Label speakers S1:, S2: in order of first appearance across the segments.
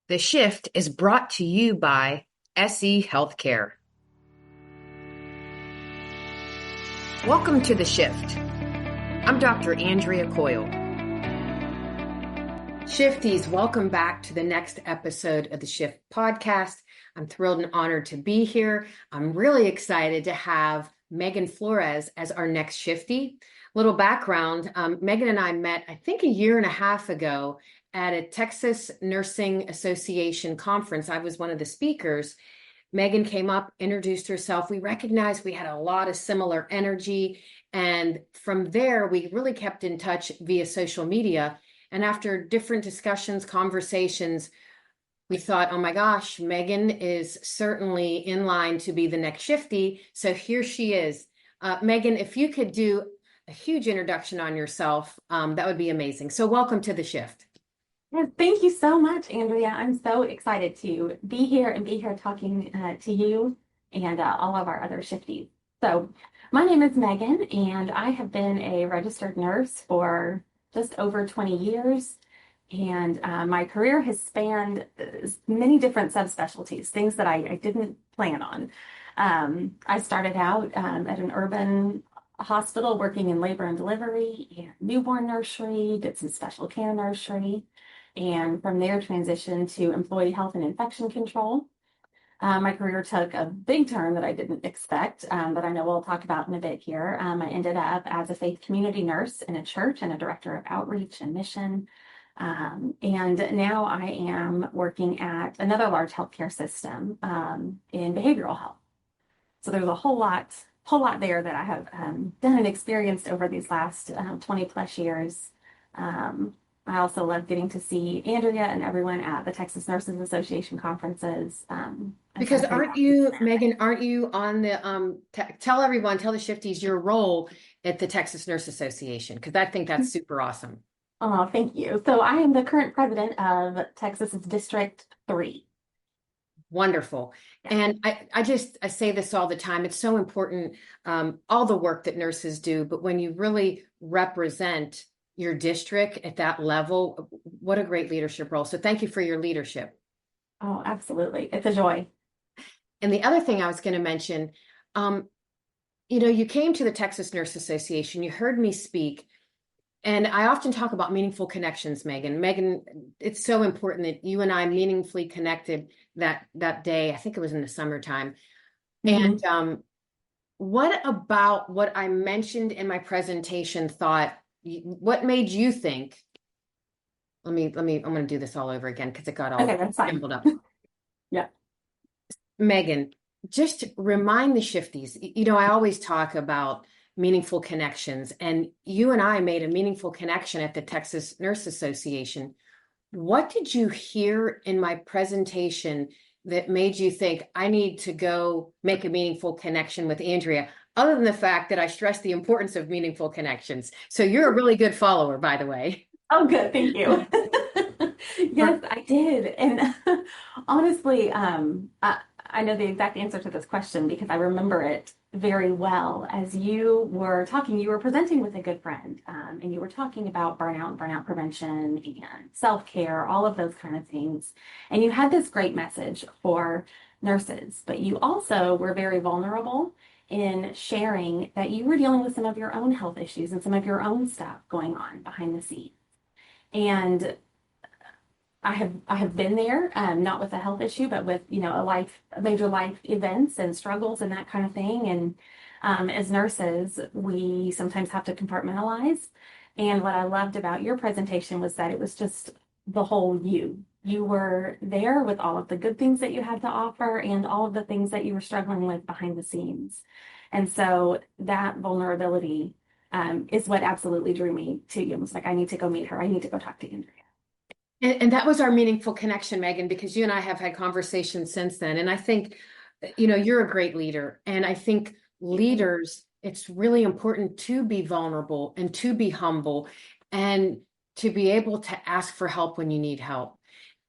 S1: The Shift is brought to you by SE Healthcare. Welcome to The Shift. I'm Dr. Andrea Coyle. Shifties, welcome back to the next episode of the Shift podcast. I'm thrilled and honored to be here. I'm really excited to have Megan Flores as our next Shifty. Little background, Megan and I met, I think, a year and a half ago at a Texas Nursing Association conference. I was one of the speakers. Megan came up, introduced herself. We recognized we had a lot of similar energy. And from there, we really kept in touch via social media. And after different discussions, conversations, we thought, oh my gosh, Megan is certainly in line to be the next Shifty. So here she is. Megan, if you could do a huge introduction on yourself, that would be amazing. So welcome to the Shift.
S2: Yes, thank you so much, Andrea. I'm so excited to be here talking to you and all of our other Shifties. So my name is Megan, and I have been a registered nurse for just over 20 years. And my career has spanned many different subspecialties, things that I didn't plan on. I started out at an urban hospital working in labor and delivery and newborn nursery, did some special care nursery, and from there transitioned to employee health and infection control. My career took a big turn that I didn't expect, but I know we'll talk about in a bit here. I ended up as a faith community nurse in a church and a director of outreach and mission. And now I am working at another large healthcare system in behavioral health. So there's a whole lot there that I have done and experienced over these last 20 plus years. I also love getting to see Andrea and everyone at the Texas Nurses Association conferences.
S1: Because aren't you, Megan, aren't you on the, tell the Shifties your role at the Texas Nurse Association, because I think that's super awesome.
S2: Oh, thank you. So I am the current president of Texas's District 3.
S1: Wonderful. And I say this all the time. It's so important, all the work that nurses do, but when you really represent your district at that level, what a great leadership role. So thank you for your leadership.
S2: Oh, absolutely. It's a joy.
S1: And the other thing I was going to mention, you came to the Texas Nurse Association, you heard me speak, and I often talk about meaningful connections, Megan. Megan, it's so important that you and I meaningfully connected that day. I think it was in the summertime.
S2: Mm-hmm.
S1: And what about what I mentioned in my presentation what made you think, I'm going to do this all over again because it got all jumbled up.
S2: Yeah.
S1: Megan, just remind the Shifties, I always talk about meaningful connections, and you and I made a meaningful connection at the Texas Nurse Association. What did you hear in my presentation that made you think I need to go make a meaningful connection with Andrea, other than the fact that I stress the importance of meaningful connections? So you're a really good follower, by the way.
S2: Oh, good. Thank you. Yes, I did. And honestly, I know the exact answer to this question because I remember it very well. As you were talking, you were presenting with a good friend, and you were talking about burnout prevention and self-care, all of those kind of things. And you had this great message for nurses, but you also were very vulnerable in sharing that you were dealing with some of your own health issues and some of your own stuff going on behind the scenes. And I have been there, not with a health issue, but with, major life events and struggles and that kind of thing. And as nurses, we sometimes have to compartmentalize. And what I loved about your presentation was that it was just the whole you. You were there with all of the good things that you had to offer and all of the things that you were struggling with behind the scenes. And so that vulnerability is what absolutely drew me to you. It was like, I need to go meet her. I need to go talk to Andrea.
S1: And that was our meaningful connection, Megan, because you and I have had conversations since then. And I think, you're a great leader. And I think leaders, it's really important to be vulnerable and to be humble and to be able to ask for help when you need help.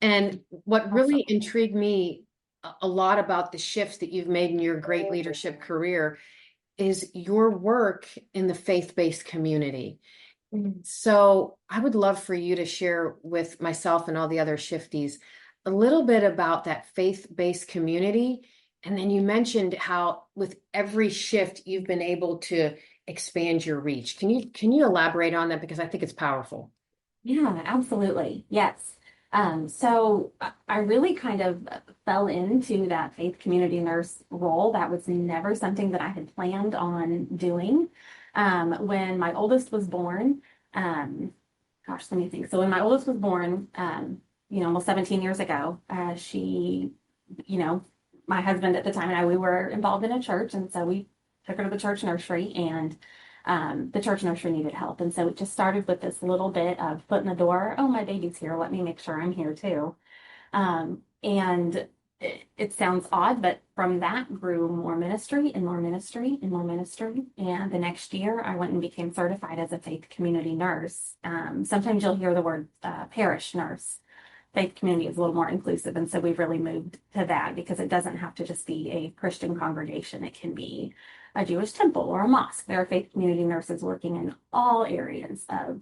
S1: And what really intrigued me a lot about the shifts that you've made in your great leadership career is your work in the faith-based community. So I would love for you to share with myself and all the other Shifties a little bit about that faith-based community. And then you mentioned how with every shift you've been able to expand your reach. Can you elaborate on that? Because I think it's powerful.
S2: Yeah, absolutely. Yes. So I really kind of fell into that faith community nurse role. That was never something that I had planned on doing. When my oldest was born, um, gosh, let me think. So when my oldest was born, almost 17 years ago, you know, my husband at the time and I, we were involved in a church, and so we took her to the church nursery, and the church nursery needed help. And so it just started with this little bit of foot in the door. Oh, my baby's here. Let me make sure I'm here too. And it sounds odd, but from that grew more ministry and more ministry and more ministry. And the next year, I went and became certified as a faith community nurse. Sometimes you'll hear the word parish nurse. Faith community is a little more inclusive. And so we've really moved to that because it doesn't have to just be a Christian congregation. It can be a Jewish temple or a mosque. There are faith community nurses working in all areas of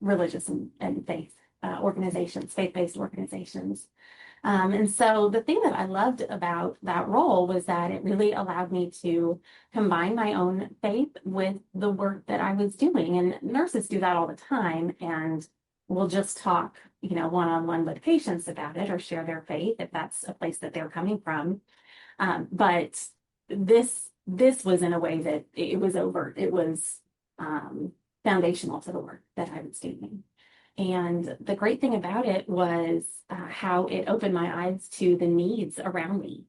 S2: religious and faith organizations, faith-based organizations. And so the thing that I loved about that role was that it really allowed me to combine my own faith with the work that I was doing. And nurses do that all the time. And we'll just talk, one-on-one with patients about it or share their faith if that's a place that they're coming from. But this was in a way that it was overt. It was foundational to the work that I was doing. And the great thing about it was how it opened my eyes to the needs around me.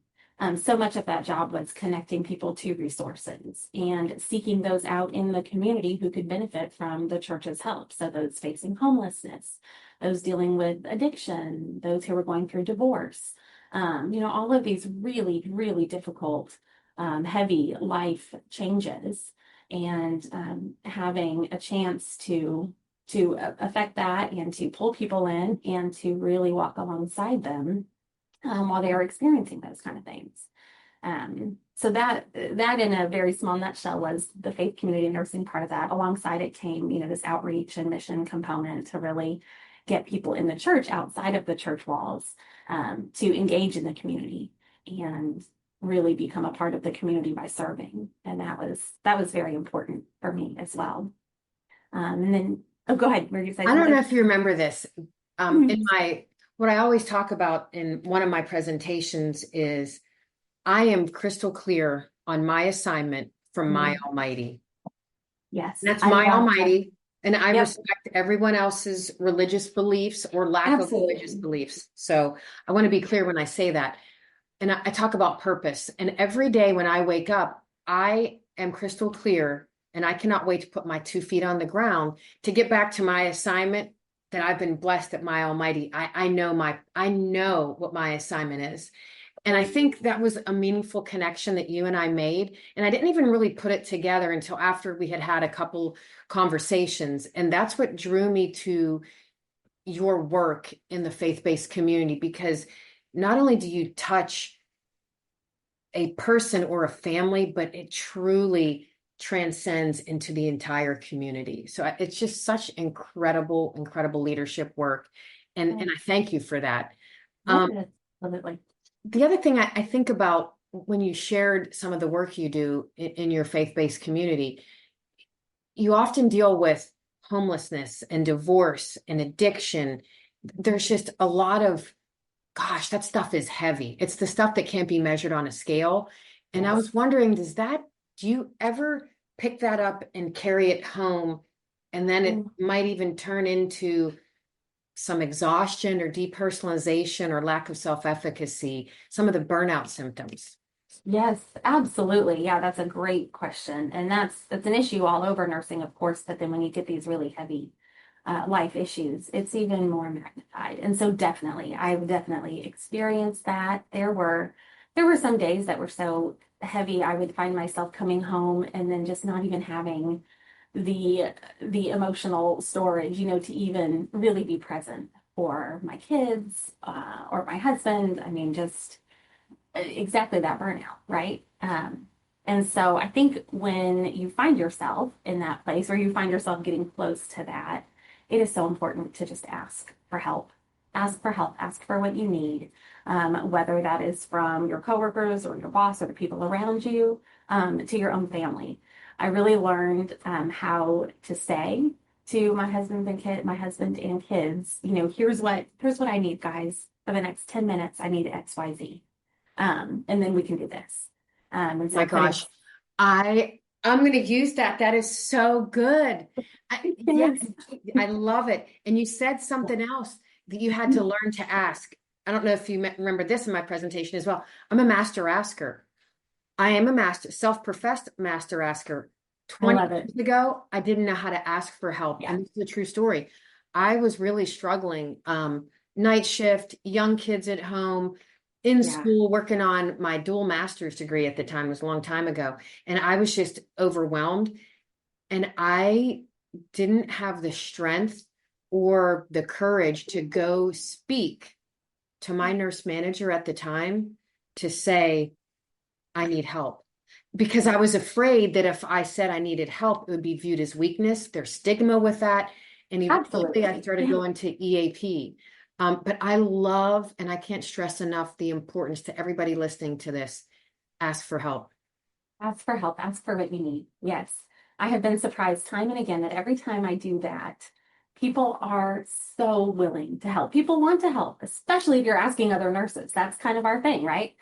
S2: So much of that job was connecting people to resources and seeking those out in the community who could benefit from the church's help. So those facing homelessness, those dealing with addiction, those who were going through divorce, all of these really, really difficult, heavy life changes, and having a chance to affect that and to pull people in and to really walk alongside them while they are experiencing those kind of things. So that in a very small nutshell was the faith community nursing part of that. Alongside it came, this outreach and mission component to really get people in the church outside of the church walls to engage in the community and really become a part of the community by serving. And that was very important for me as well. And then, oh, go ahead. Were you say
S1: I don't
S2: something?
S1: know if you remember this.
S2: Mhm.
S1: What I always talk about in one of my presentations is I am crystal clear on my assignment from my
S2: Mhm.
S1: Almighty.
S2: Yes,
S1: That's
S2: I
S1: my
S2: love that.
S1: Almighty. And I
S2: Yep,
S1: respect everyone else's religious beliefs or lack of religious
S2: absolutely.
S1: beliefs. So I want to be clear when I say that. And I talk about purpose. And every day when I wake up, I am crystal clear and I cannot wait to put my 2 feet on the ground to get back to my assignment that I've been blessed at my Almighty. I know what my assignment is. And I think that was a meaningful connection that you and I made. And I didn't even really put it together until after we had had a couple conversations. And that's what drew me to your work in the faith-based community, because not only do you touch a person or a family, but it truly transcends into the entire community. So it's just such incredible, incredible leadership work. And I thank you for that. Um,
S2: Yes, absolutely.
S1: the other thing I think about when you shared some of the work you do in your faith-based community, you often deal with homelessness and divorce and addiction. There's just a lot of, gosh, that stuff is heavy. It's the stuff that can't be measured on a scale. And I
S2: Yes.
S1: was wondering, do you ever pick that up and carry it home? And then it
S2: Mm.
S1: might even turn into some exhaustion or depersonalization or lack of self-efficacy, some of the burnout symptoms.
S2: Yes, absolutely. Yeah, that's a great question. And that's an issue all over nursing, of course, but then when you get these really heavy life issues, it's even more magnified. And so I've definitely experienced that. There were some days that were so heavy, I would find myself coming home and then just not even having the emotional storage, to even really be present for my kids or my husband. I mean, just exactly that burnout, right? And so I think when you find yourself in that place or you find yourself getting close to that, it is so important to just ask for help. Ask for help, ask for what you need, whether that is from your coworkers or your boss or the people around you, to your own family. I really learned how to say to my husband and kids, here's what I need, guys. For the next 10 minutes, I need XYZ. And then we can do this. And so
S1: My
S2: putting
S1: gosh, I'm going to use that. That is so good. Yes,
S2: yes.
S1: I love it. And you said something else that you had to learn to ask. I don't know if you remember this in my presentation as well. I'm a master asker. I am a self-professed master asker.
S2: I
S1: 20
S2: love it.
S1: years ago, I didn't know how to ask for help.
S2: Yeah.
S1: And this is a true story. I was really struggling. Night shift, young kids at home, in
S2: Yeah.
S1: school, working on my dual master's degree at the time. It was a long time ago. And I was just overwhelmed. And I didn't have the strength or the courage to go speak to my nurse manager at the time to say, I need help. Because I was afraid that if I said I needed help, it would be viewed as weakness. There's stigma with that. And eventually I
S2: Absolutely.
S1: started
S2: Yeah.
S1: going to EAP. But I love, and I can't stress enough the importance to everybody listening to this, ask for help.
S2: Ask for help, ask for what you need. Yes. I have been surprised time and again that every time I do that, people are so willing to help. People want to help, especially if you're asking other nurses. That's kind of our thing, right?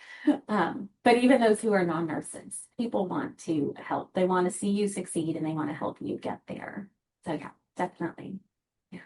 S2: But even those who are non-nurses, people want to help. They want to see you succeed and they want to help you get there. So yeah, definitely. Yeah.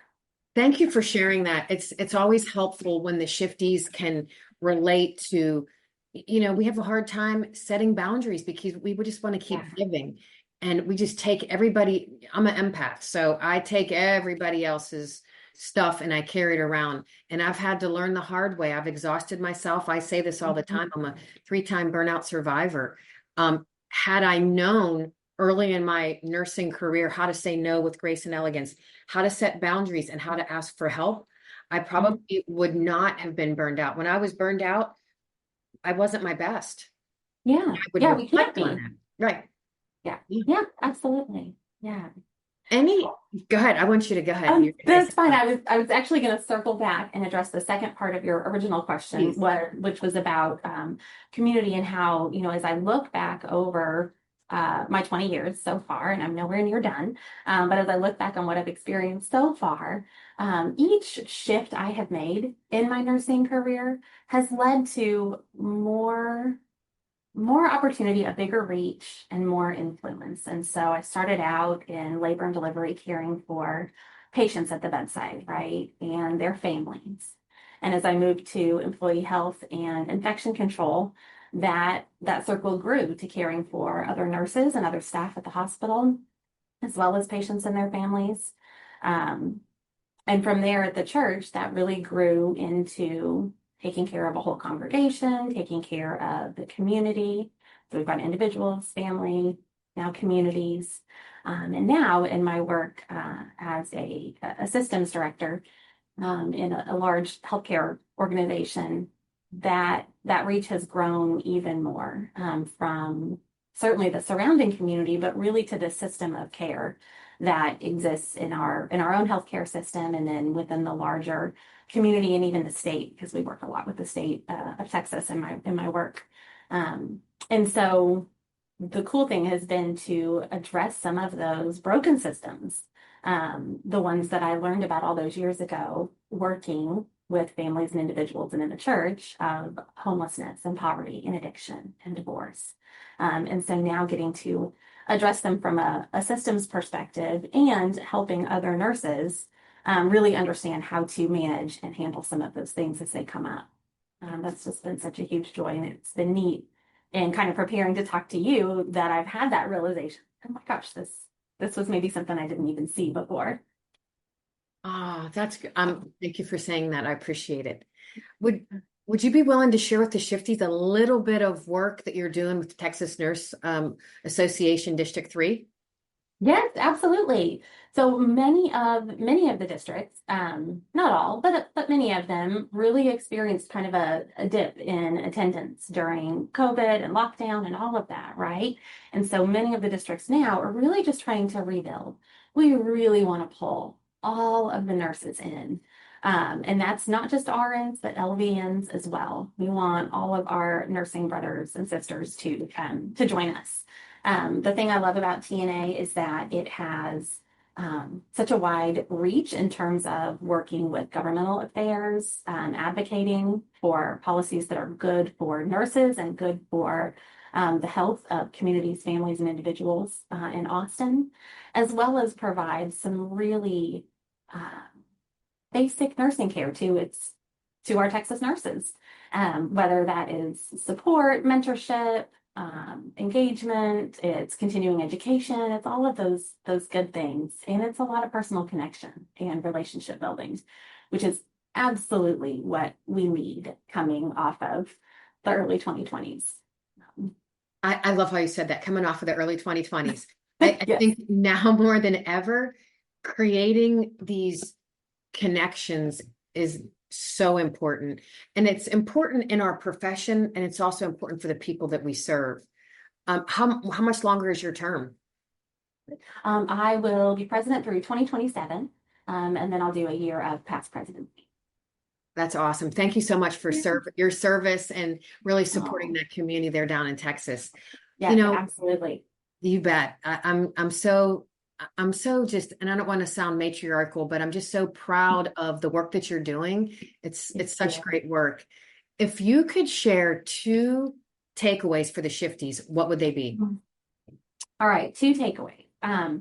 S1: Thank you for sharing that. It's always helpful when the shifties can relate to, we have a hard time setting boundaries because we would just want to
S2: Yeah.
S1: keep giving. And we just take everybody, I'm an empath, so I take everybody else's stuff and I carry it around. And I've had to learn the hard way. I've exhausted myself. I say this all the time. I'm a 3-time burnout survivor. Had I known early in my nursing career how to say no with grace and elegance, how to set boundaries, and how to ask for help, I
S2: Mhm.
S1: probably would not have been burned out. When I was burned out, I wasn't my best.
S2: Yeah.
S1: I would
S2: Yeah, we can't
S1: reflect on
S2: be.
S1: that. Right.
S2: Yeah.
S1: Yeah.
S2: Yeah, absolutely. Yeah.
S1: Go ahead. I want you to go ahead. You're gonna say
S2: That's fine.
S1: something.
S2: I was actually going to circle back and address the second part of your original question,
S1: Please.
S2: which was about community and how, as I look back over my 20 years so far, and I'm nowhere near done, but as I look back on what I've experienced so far, each shift I have made in my nursing career has led to more opportunity, a bigger reach, and more influence. And so I started out in labor and delivery caring for patients at the bedside, right? And their families. And as I moved to employee health and infection control, that circle grew to caring for other nurses and other staff at the hospital, as well as patients and their families. Um, and from there at the church, that really grew into taking care of a whole congregation, taking care of the community. So we've got individuals, family, now communities. And now in my work as a systems director in a large healthcare organization, that reach has grown even more from certainly the surrounding community, but really to the system of care that exists in our own healthcare system, and then within the larger community and even the state, because we work a lot with the state of Texas in my work. And so the cool thing has been to address some of those broken systems, the ones that I learned about all those years ago, working with families and individuals and in the church of homelessness and poverty and addiction and divorce. And so now getting to address them from a systems perspective and helping other nurses really understand how to manage and handle some of those things as they come up. That's just been such a huge joy, and it's been neat and kind of preparing to talk to you that I've had that realization. Oh my gosh, this was maybe something I didn't even see before.
S1: Ah, that's good. Thank you for saying that. I appreciate it. Would would you be willing to share with the Shifties a little bit of work that you're doing with the Texas Nurse Association District 3?
S2: Yes, absolutely. So many of the districts, not all, but many of them really experienced kind of a dip in attendance during COVID and lockdown and all of that, right? And so many of the districts now are really just trying to rebuild. We really want to pull all of the nurses in, And that's not just RNs, but LVNs as well. We want all of our nursing brothers and sisters to join us. The thing I love about TNA is that it has such a wide reach in terms of working with governmental affairs, advocating for policies that are good for nurses and good for the health of communities, families, and individuals in Austin, as well as provide some really basic nursing care to our Texas nurses, whether that is support, mentorship, engagement, it's continuing education, it's all of those good things. And it's a lot of personal connection and relationship building, which is absolutely what we need coming off of the early 2020s.
S1: I love how you said that, coming off of the early 2020s. I
S2: Yes.
S1: think now more than ever, creating these connections is so important. And it's important in our profession, and it's also important for the people that we serve. How much longer is your term?
S2: I will be president through 2027, and then I'll do a year of past presidency.
S1: That's awesome. Thank you so much for your service and really supporting that community there down in Texas.
S2: Yeah, absolutely.
S1: You bet. I'm so just, and I don't want to sound matriarchal, but I'm just so proud of the work that you're doing. It's such great work. If you could share 2 takeaways for the Shifties, what would they be?
S2: All right, 2 takeaways. I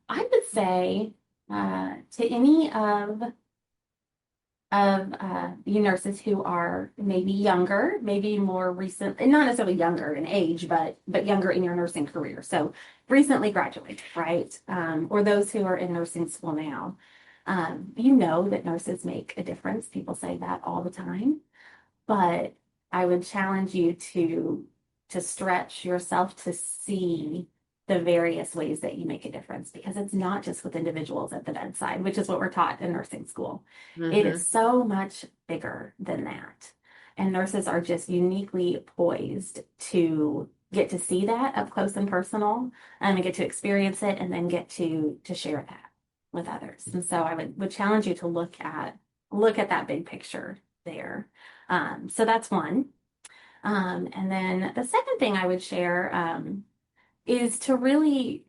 S2: would say to any of you nurses who are maybe younger, maybe more recent, and not necessarily younger in age, but younger in your nursing career. So recently graduated, right? Or those who are in nursing school now. You know that nurses make a difference. People say that all the time. But I would challenge you to stretch yourself to see the various ways that you make a difference, because it's not just with individuals at the bedside, which is what we're taught in nursing school. Mm-hmm. It is so much bigger than that. And nurses are just uniquely poised to get to see that up close and personal, and get to experience it, and then get to share that with others. And so I would challenge you to look at that big picture there. So that's one. And then the second thing I would share is to really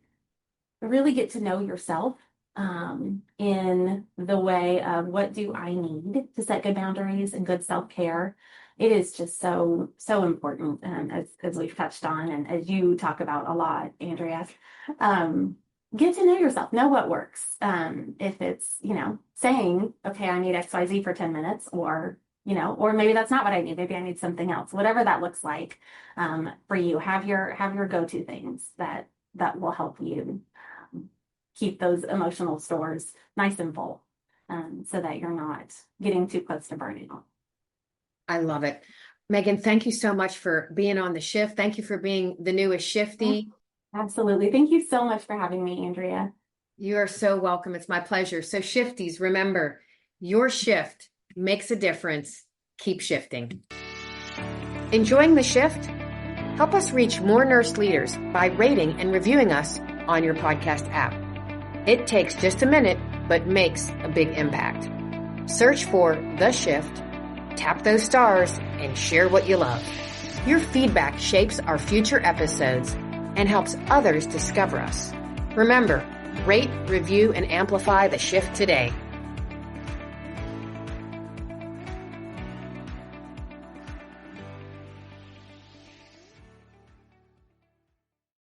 S2: get to know yourself in the way of, what do I need to set good boundaries and good self-care? It is just so important, as we've touched on, and as you talk about a lot, Andrea. Get to know yourself, know what works. If it's, saying, okay, I need XYZ for 10 minutes, or maybe that's not what I need. Maybe I need something else. Whatever that looks like for you, have your go-to things that will help you keep those emotional stores nice and full, so that you're not getting too close to burning out.
S1: I love it. Megan, thank you so much for being on the shift. Thank you for being the newest Shifty.
S2: Absolutely. Thank you so much for having me, Andrea.
S1: You are so welcome. It's my pleasure. So Shifties, remember, your shift makes a difference. Keep shifting. Enjoying the shift? Help us reach more nurse leaders by rating and reviewing us on your podcast app. It takes just a minute, but makes a big impact. Search for The Shift, tap those stars, and share what you love. Your feedback shapes our future episodes and helps others discover us. Remember, rate, review, and amplify the shift today.